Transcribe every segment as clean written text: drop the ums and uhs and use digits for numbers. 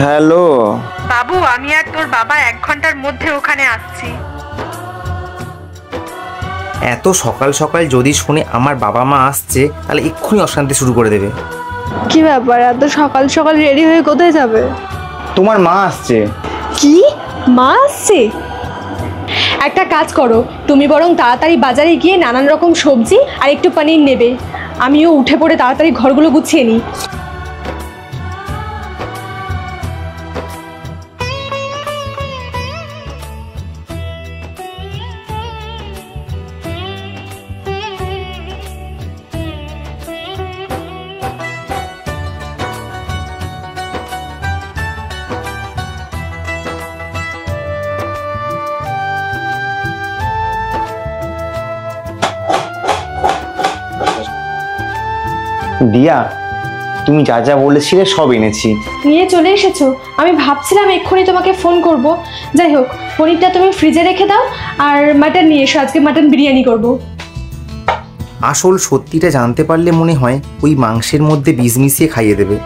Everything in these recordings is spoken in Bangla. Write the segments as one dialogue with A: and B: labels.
A: হ্যালো
B: বাবু, আমি আর তোর বাবা 1 ঘন্টার মধ্যে ওখানে আসছি।
A: এত সকাল সকাল যদি শুনে আমার বাবা মা আসছে তাহলে এক্ষুনি অশান্তি শুরু করে দেবে।
C: কি ব্যাপার, এত সকাল সকাল রেডি হয়ে কোথায় যাবে?
A: তোমার মা আসছে।
C: কি, মা আসছে? একটা কাজ করো, তুমি বরং তাড়াতাড়ি বাজারে গিয়ে নানান রকম সবজি আর একটু পনির নেবে। আমিও উঠে পড়ে তাড়াতাড়ি ঘরগুলো গুছিয়ে নিই।
A: দিয়া, তুমি যা যা বলেছিলে সব এনেছি।
C: নিয়ে চলে এসেছো? আমি ভাবছিলাম এক্ষুনি তোমাকে ফোন করব। যাই হোক, পনিরটা তুমি ফ্রিজে রেখে দাও আর মাটন নিয়ে এসো, আজকে মাটন বিরিয়ানি করব।
A: আসল সত্যিটা জানতে পারলে মনে হয় ওই মাংসের মধ্যে বিষ মিশিয়ে খাইয়ে দেবে।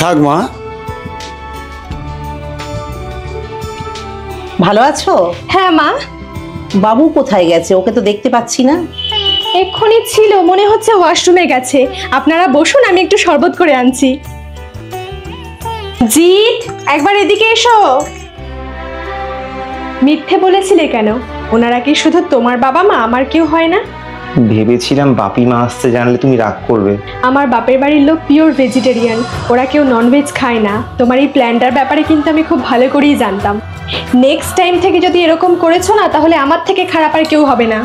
D: থাক মা।
E: ভালো আছো?
C: হ্যাঁ মা।
E: বাবু কোথায় গেছে? ওকে তো দেখতে পাচ্ছি না।
C: এক্ষুনি ছিল, মনে হচ্ছে ওয়াশরুমে গেছে। আপনারা বসুন, আমি একটু শরবত করে আনছি। জিৎ, একবার এদিকে এসো। মিথ্যে বলেছিলে কেন? ওনারা কি শুধু তোমার বাবা মা, আমার কেউ হয় না?
A: ভেবেছিলাম বাপি মা আসতে জানলে তুমি রাগ করবে।
C: আমার বাপের বাড়ির লোক পিওর ভেজিটেরিয়ান, ওরা কেউ ননভেজ খায় না। তোমার এই প্ল্যানটার ব্যাপারে কিন্তু আমি খুব ভালো করেই জানতাম। নেক্সট টাইম থেকে যদি এরকম করেছো না, তাহলে আমার থেকে খারাপ আর কেউ হবে না।